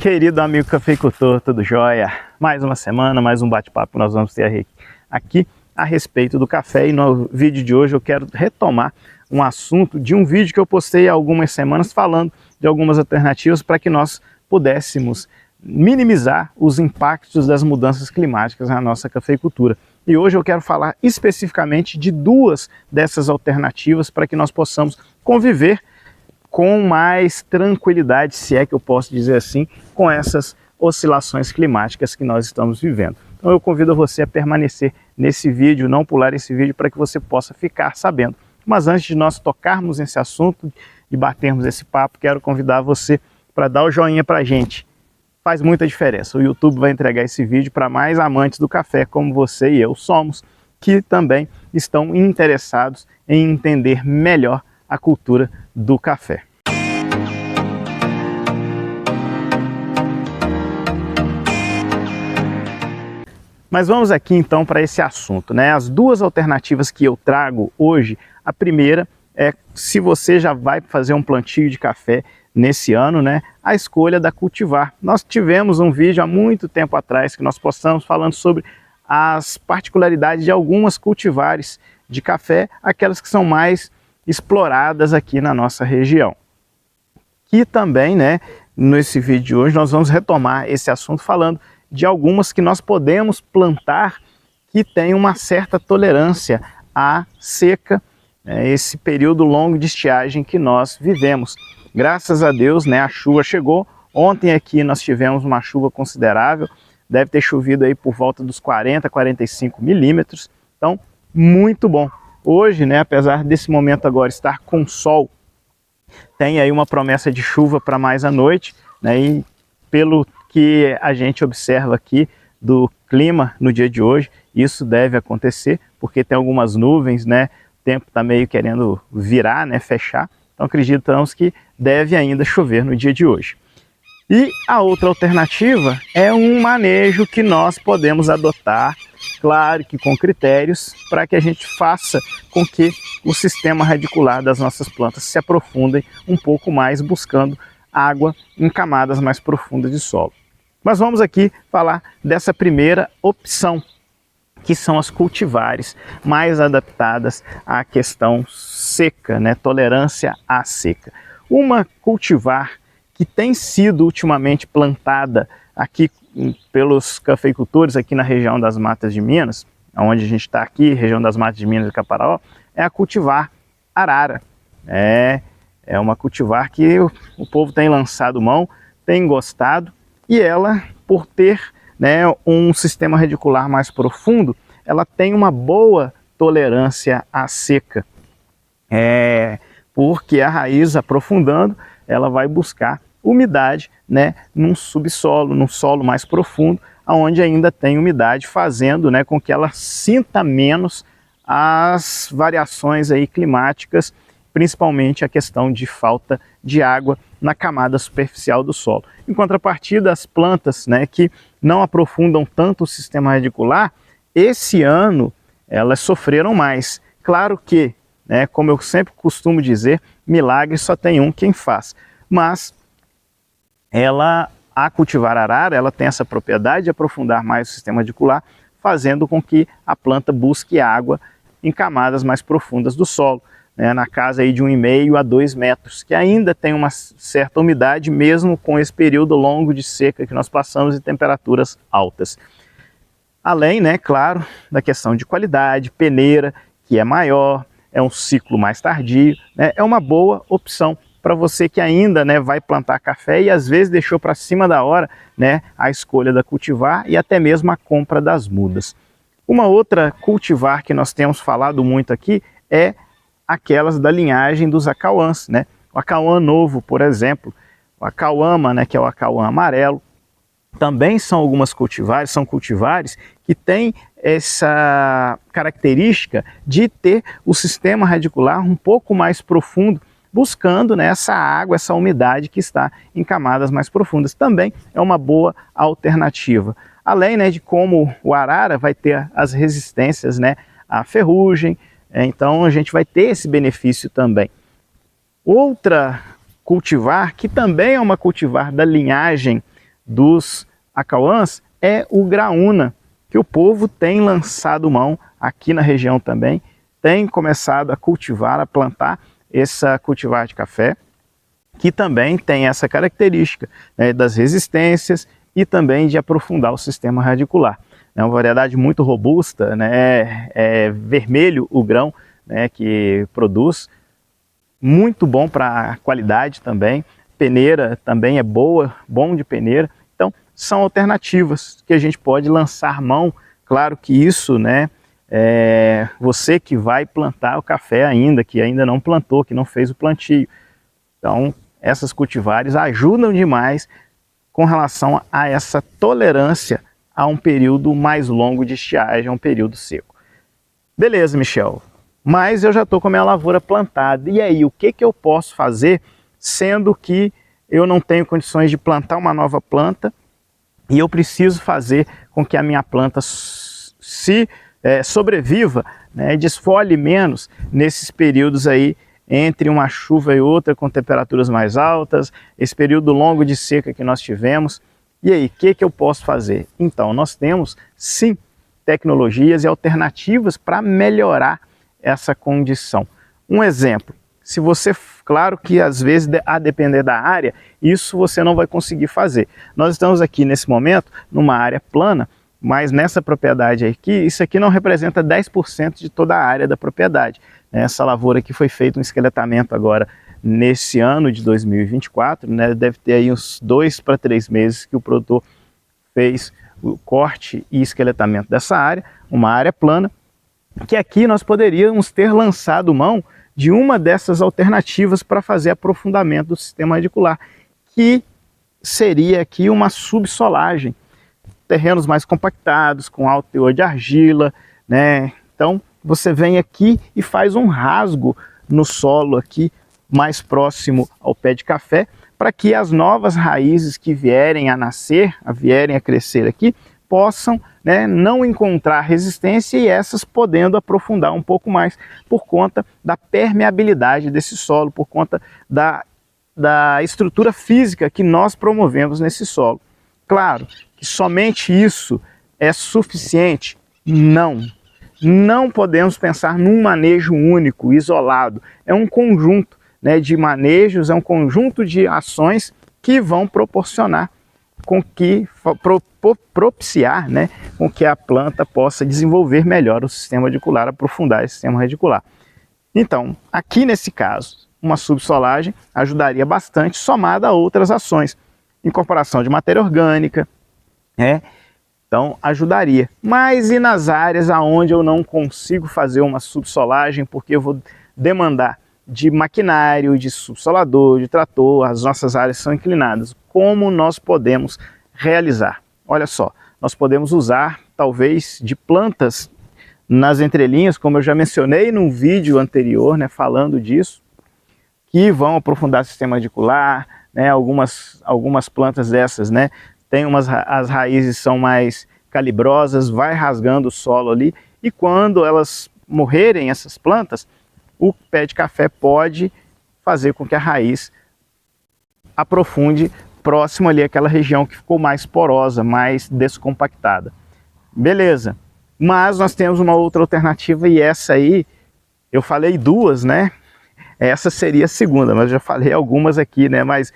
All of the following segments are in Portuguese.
Querido amigo cafeicultor, tudo jóia? Mais uma semana, mais um bate-papo que nós vamos ter aqui a respeito do café. E no vídeo de hoje eu quero retomar um assunto de um vídeo que eu postei há algumas semanas falando de algumas alternativas para que nós pudéssemos minimizar os impactos das mudanças climáticas na nossa cafeicultura. E hoje eu quero falar especificamente de duas dessas alternativas para que nós possamos conviver com mais tranquilidade, se é que eu posso dizer assim, com essas oscilações climáticas que nós estamos vivendo. Então eu convido você a permanecer nesse vídeo, não pular esse vídeo, para que você possa ficar sabendo. Mas antes de nós tocarmos nesse assunto e batermos esse papo, quero convidar você para dar o joinha para a gente. Faz muita diferença. O YouTube vai entregar esse vídeo para mais amantes do café, como você e eu somos, que também estão interessados em entender melhor a cultura do café. Mas vamos aqui então para esse assunto, né? As duas alternativas que eu trago hoje, a primeira é, se você já vai fazer um plantio de café nesse ano, né? A escolha da cultivar. Nós tivemos um vídeo há muito tempo atrás que nós postamos falando sobre as particularidades de algumas cultivares de café, aquelas que são mais exploradas aqui na nossa região. E também, né, nesse vídeo de hoje nós vamos retomar esse assunto falando de algumas que nós podemos plantar que têm uma certa tolerância à seca, esse período longo de estiagem que nós vivemos. Graças a Deus, né, a chuva chegou. Ontem aqui nós tivemos uma chuva considerável, deve ter chovido aí por volta dos 40, 45 milímetros, então muito bom. Hoje, né, apesar desse momento agora estar com sol, tem aí uma promessa de chuva para mais à noite, né, e pelo que a gente observa aqui do clima no dia de hoje, isso deve acontecer, porque tem algumas nuvens, né, o tempo está meio querendo virar, né, fechar, então acreditamos que deve ainda chover no dia de hoje. E a outra alternativa é um manejo que nós podemos adotar, claro que com critérios, para que a gente faça com que o sistema radicular das nossas plantas se aprofundem um pouco mais, buscando água em camadas mais profundas de solo. Mas vamos aqui falar dessa primeira opção, que são as cultivares mais adaptadas à questão seca, né? Tolerância à seca. Uma cultivar que tem sido ultimamente plantada aqui pelos cafeicultores aqui na região das Matas de Minas, onde a gente está aqui, região das Matas de Minas e Caparaó, é a cultivar arara. É uma cultivar que o povo tem lançado mão, tem gostado, e ela, por ter, né, um sistema radicular mais profundo, ela tem uma boa tolerância à seca. Porque a raiz, aprofundando, ela vai buscar umidade, né, num subsolo, num solo mais profundo, onde ainda tem umidade, fazendo, né, com que ela sinta menos as variações aí climáticas, principalmente a questão de falta de água na camada superficial do solo. Em contrapartida, as plantas, né, que não aprofundam tanto o sistema radicular, esse ano elas sofreram mais. Claro que, né, como eu sempre costumo dizer, milagre só tem um quem faz. Mas a cultivar arara, ela tem essa propriedade de aprofundar mais o sistema radicular, fazendo com que a planta busque água em camadas mais profundas do solo, né, na casa aí de 1,5 a 2 metros, que ainda tem uma certa umidade, mesmo com esse período longo de seca que nós passamos e temperaturas altas. Além, né, claro, da questão de qualidade, peneira, que é maior, é um ciclo mais tardio, né, é uma boa opção para você que ainda, né, vai plantar café e às vezes deixou para cima da hora, né, a escolha da cultivar e até mesmo a compra das mudas. Uma outra cultivar que nós temos falado muito aqui é aquelas da linhagem dos acauãs, né? O acauã novo, por exemplo, o acauama, né, que é o acauã amarelo, também são algumas cultivares, são cultivares que têm essa característica de ter o sistema radicular um pouco mais profundo, buscando, né, essa água, essa umidade que está em camadas mais profundas. Também é uma boa alternativa. Além, né, de como o arara vai ter as resistências, né, à ferrugem, então a gente vai ter esse benefício também. Outra cultivar, que também é uma cultivar da linhagem dos acauãs é o graúna, que o povo tem lançado mão aqui na região também, tem começado a cultivar, a plantar essa cultivar de café, que também tem essa característica, né, das resistências e também de aprofundar o sistema radicular. É uma variedade muito robusta, né, é vermelho o grão, né, que produz, muito bom para a qualidade também, peneira também é boa, bom de peneira. Então são alternativas que a gente pode lançar mão. Claro que isso, né, você que vai plantar o café ainda, que ainda não plantou, que não fez o plantio. Então essas cultivares ajudam demais com relação a essa tolerância a um período mais longo de estiagem, a um período seco. Beleza, Michel, mas eu já estou com a minha lavoura plantada. E aí, o que eu posso fazer, sendo que eu não tenho condições de plantar uma nova planta e eu preciso fazer com que a minha planta sobreviva, né, desfolhe menos nesses períodos aí entre uma chuva e outra com temperaturas mais altas, esse período longo de seca que nós tivemos. E aí, o que eu posso fazer? Então, nós temos sim tecnologias e alternativas para melhorar essa condição. Um exemplo, se você, claro que às vezes a depender da área, isso você não vai conseguir fazer. Nós estamos aqui nesse momento numa área plana, mas nessa propriedade aqui, isso aqui não representa 10% de toda a área da propriedade. Essa lavoura aqui foi feito um esqueletamento agora nesse ano de 2024, né? Deve ter aí uns 2 para 3 meses que o produtor fez o corte e esqueletamento dessa área, uma área plana, que aqui nós poderíamos ter lançado mão de uma dessas alternativas para fazer aprofundamento do sistema radicular, que seria aqui uma subsolagem, terrenos mais compactados, com alto teor de argila, né? Então você vem aqui e faz um rasgo no solo aqui, mais próximo ao pé de café, para que as novas raízes que vierem a nascer, vierem a crescer aqui, possam, né, não encontrar resistência e essas podendo aprofundar um pouco mais por conta da permeabilidade desse solo, por conta da estrutura física que nós promovemos nesse solo. Claro que somente isso é suficiente? Não. Não podemos pensar num manejo único, isolado. É um conjunto, né, de manejos, é um conjunto de ações que vão proporcionar com que, propiciar, né, com que a planta possa desenvolver melhor o sistema radicular, aprofundar esse sistema radicular. Então, aqui nesse caso, uma subsolagem ajudaria bastante, somada a outras ações, incorporação de matéria orgânica, né? Então ajudaria. Mas e nas áreas aonde eu não consigo fazer uma subsolagem, porque eu vou demandar de maquinário, de subsolador, de trator, as nossas áreas são inclinadas. Como nós podemos realizar? Olha só, nós podemos usar talvez de plantas nas entrelinhas, como eu já mencionei num vídeo anterior, né, falando disso, que vão aprofundar o sistema radicular, né, algumas plantas dessas, né, as raízes são mais calibrosas, vai rasgando o solo ali, e quando elas morrerem, essas plantas, o pé de café pode fazer com que a raiz aprofunde próximo ali àquela região que ficou mais porosa, mais descompactada. Beleza, mas nós temos uma outra alternativa e essa aí, eu falei duas, né? Essa seria a segunda, mas eu já falei algumas aqui, né? Mas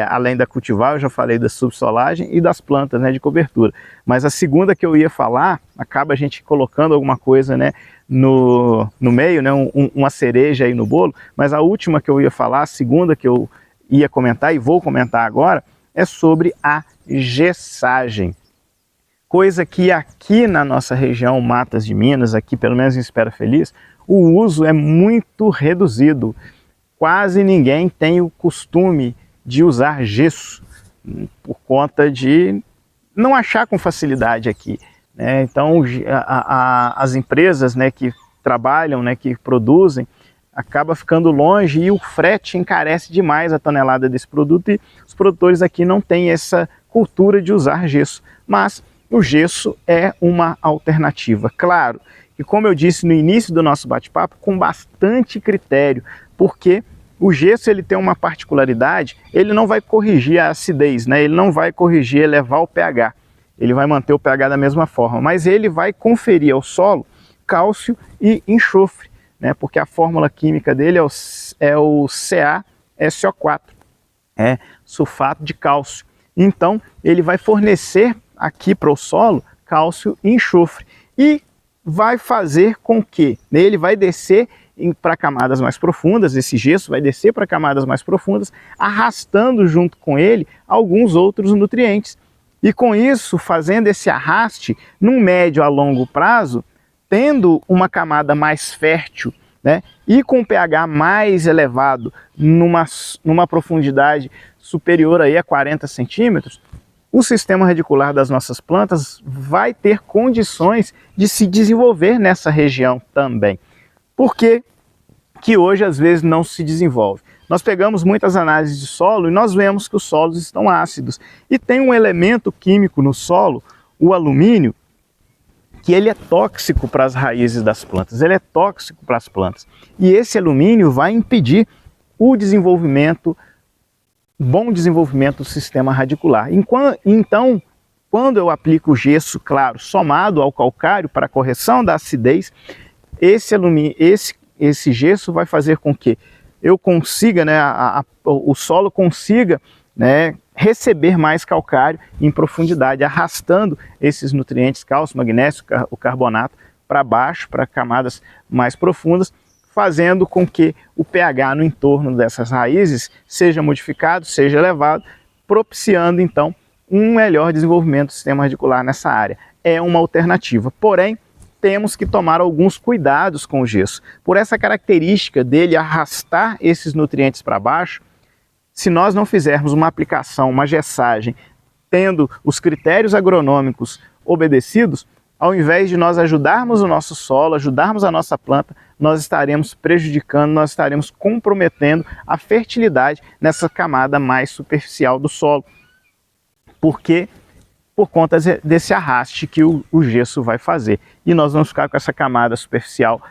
além da cultivar, eu já falei da subsolagem e das plantas, né, de cobertura. Mas a segunda que eu ia falar, acaba a gente colocando alguma coisa, né, no meio, né, uma cereja aí no bolo, mas a última que eu ia falar, a segunda que eu ia comentar e vou comentar agora, é sobre a gessagem. Coisa que aqui na nossa região, Matas de Minas, aqui pelo menos em Espera Feliz, o uso é muito reduzido. Quase ninguém tem o costume de usar gesso, por conta de não achar com facilidade aqui, né? Então as empresas, né, que trabalham, né, que produzem, acaba ficando longe e o frete encarece demais a tonelada desse produto e os produtores aqui não têm essa cultura de usar gesso. Mas o gesso é uma alternativa, claro. E como eu disse no início do nosso bate-papo, com bastante critério, porque O gesso ele tem uma particularidade, ele não vai corrigir a acidez, né? Ele não vai corrigir, elevar o pH, ele vai manter o pH da mesma forma, mas ele vai conferir ao solo cálcio e enxofre, né? Porque a fórmula química dele é o CaSO4, sulfato de cálcio. Então ele vai fornecer aqui para o solo cálcio e enxofre e vai fazer com que ele vai descer para camadas mais profundas, esse gesso vai descer para camadas mais profundas, arrastando junto com ele alguns outros nutrientes. E com isso, fazendo esse arraste, num médio a longo prazo, tendo uma camada mais fértil, né, e com pH mais elevado, numa profundidade superior aí a 40 centímetros, o sistema radicular das nossas plantas vai ter condições de se desenvolver nessa região também. Por que que hoje às vezes não se desenvolve? Nós pegamos muitas análises de solo e nós vemos que os solos estão ácidos. E tem um elemento químico no solo, o alumínio, que ele é tóxico para as raízes das plantas, ele é tóxico para as plantas. E esse alumínio vai impedir o desenvolvimento, bom desenvolvimento do sistema radicular. Então, quando eu aplico o gesso, claro, somado ao calcário para a correção da acidez, esse gesso vai fazer com que eu consiga, né, o solo consiga, né, receber mais calcário em profundidade, arrastando esses nutrientes, cálcio, magnésio, o carbonato, para baixo, para camadas mais profundas, fazendo com que o pH no entorno dessas raízes seja modificado, seja elevado, propiciando então um melhor desenvolvimento do sistema radicular nessa área. É uma alternativa, porém, temos que tomar alguns cuidados com o gesso. Por essa característica dele arrastar esses nutrientes para baixo, se nós não fizermos uma aplicação, uma gessagem, tendo os critérios agronômicos obedecidos, ao invés de nós ajudarmos o nosso solo, ajudarmos a nossa planta, nós estaremos prejudicando, nós estaremos comprometendo a fertilidade nessa camada mais superficial do solo. Porque por conta desse arraste que o gesso vai fazer. E nós vamos ficar com essa camada superficial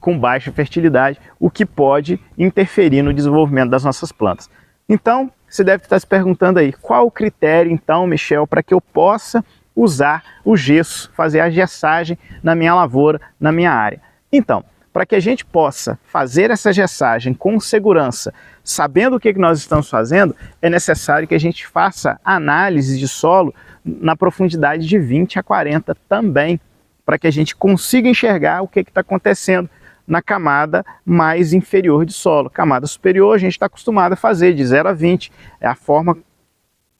com baixa fertilidade, o que pode interferir no desenvolvimento das nossas plantas. Então, você deve estar se perguntando aí, qual o critério então, Michel, para que eu possa usar o gesso, fazer a gessagem na minha lavoura, na minha área? Então, para que a gente possa fazer essa gessagem com segurança, sabendo o que nós estamos fazendo, é necessário que a gente faça análise de solo na profundidade de 20 a 40 também, para que a gente consiga enxergar o que está acontecendo na camada mais inferior de solo. Camada superior a gente está acostumado a fazer de 0 a 20, é a forma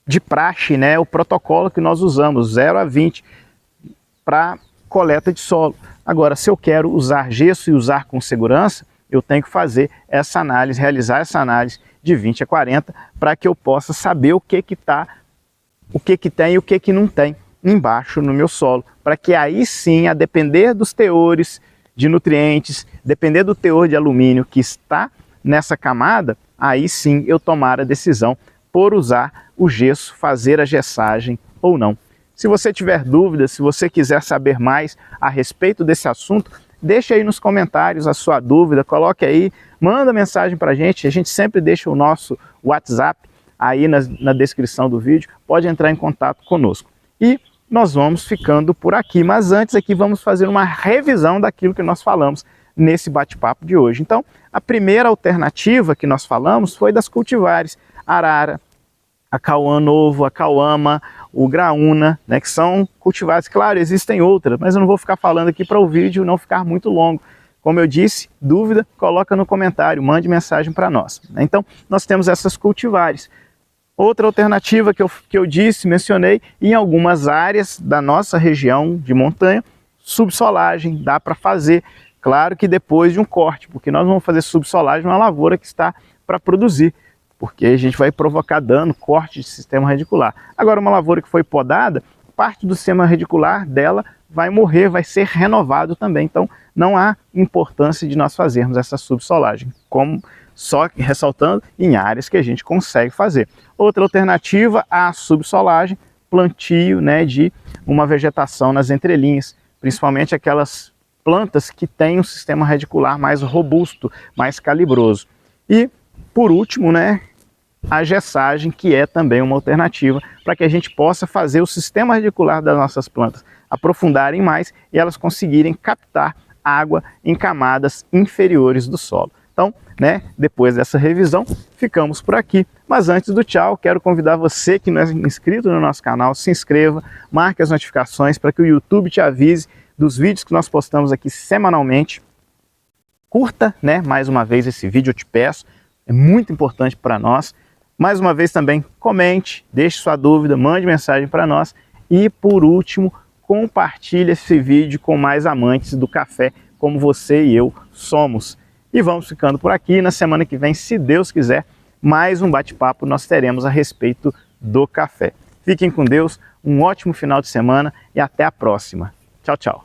de praxe, né, o protocolo que nós usamos, 0 a 20 para coleta de solo. Agora, se eu quero usar gesso e usar com segurança, eu tenho que fazer essa análise, realizar essa análise de 20 a 40 para que eu possa saber o que tem e o que não tem embaixo no meu solo, para que aí sim, a depender dos teores de nutrientes, depender do teor de alumínio que está nessa camada, aí sim eu tomar a decisão por usar o gesso, fazer a gessagem ou não. Se você tiver dúvidas, se você quiser saber mais a respeito desse assunto, deixe aí nos comentários a sua dúvida, coloque aí, manda mensagem para a gente sempre deixa o nosso WhatsApp aí na descrição do vídeo, pode entrar em contato conosco. E nós vamos ficando por aqui, mas antes aqui vamos fazer uma revisão daquilo que nós falamos nesse bate-papo de hoje. Então, a primeira alternativa que nós falamos foi das cultivares, arara, a cauã novo, a cauama, o graúna, né, que são cultivares. Claro, existem outras, mas eu não vou ficar falando aqui para o vídeo não ficar muito longo. Como eu disse, dúvida, coloca no comentário, mande mensagem para nós. Então, nós temos essas cultivares. Outra alternativa que eu mencionei, em algumas áreas da nossa região de montanha, subsolagem, dá para fazer, claro que depois de um corte, porque nós vamos fazer subsolagem numa lavoura que está para produzir, porque a gente vai provocar dano, corte de sistema radicular. Agora, uma lavoura que foi podada, parte do sistema radicular dela vai morrer, vai ser renovado também, então não há importância de nós fazermos essa subsolagem, como só ressaltando em áreas que a gente consegue fazer. Outra alternativa à subsolagem, plantio, né, de uma vegetação nas entrelinhas, principalmente aquelas plantas que têm um sistema radicular mais robusto, mais calibroso. E, por último, né, a gessagem, que é também uma alternativa para que a gente possa fazer o sistema radicular das nossas plantas aprofundarem mais e elas conseguirem captar água em camadas inferiores do solo. Então, né, depois dessa revisão, ficamos por aqui. Mas antes do tchau, quero convidar você que não é inscrito no nosso canal, se inscreva, marque as notificações para que o YouTube te avise dos vídeos que nós postamos aqui semanalmente. Curta, né, mais uma vez esse vídeo, eu te peço, é muito importante para nós. Mais uma vez também, comente, deixe sua dúvida, mande mensagem para nós. E por último, compartilhe esse vídeo com mais amantes do café, como você e eu somos. E vamos ficando por aqui. Na semana que vem, se Deus quiser, mais um bate-papo nós teremos a respeito do café. Fiquem com Deus, um ótimo final de semana e até a próxima. Tchau, tchau.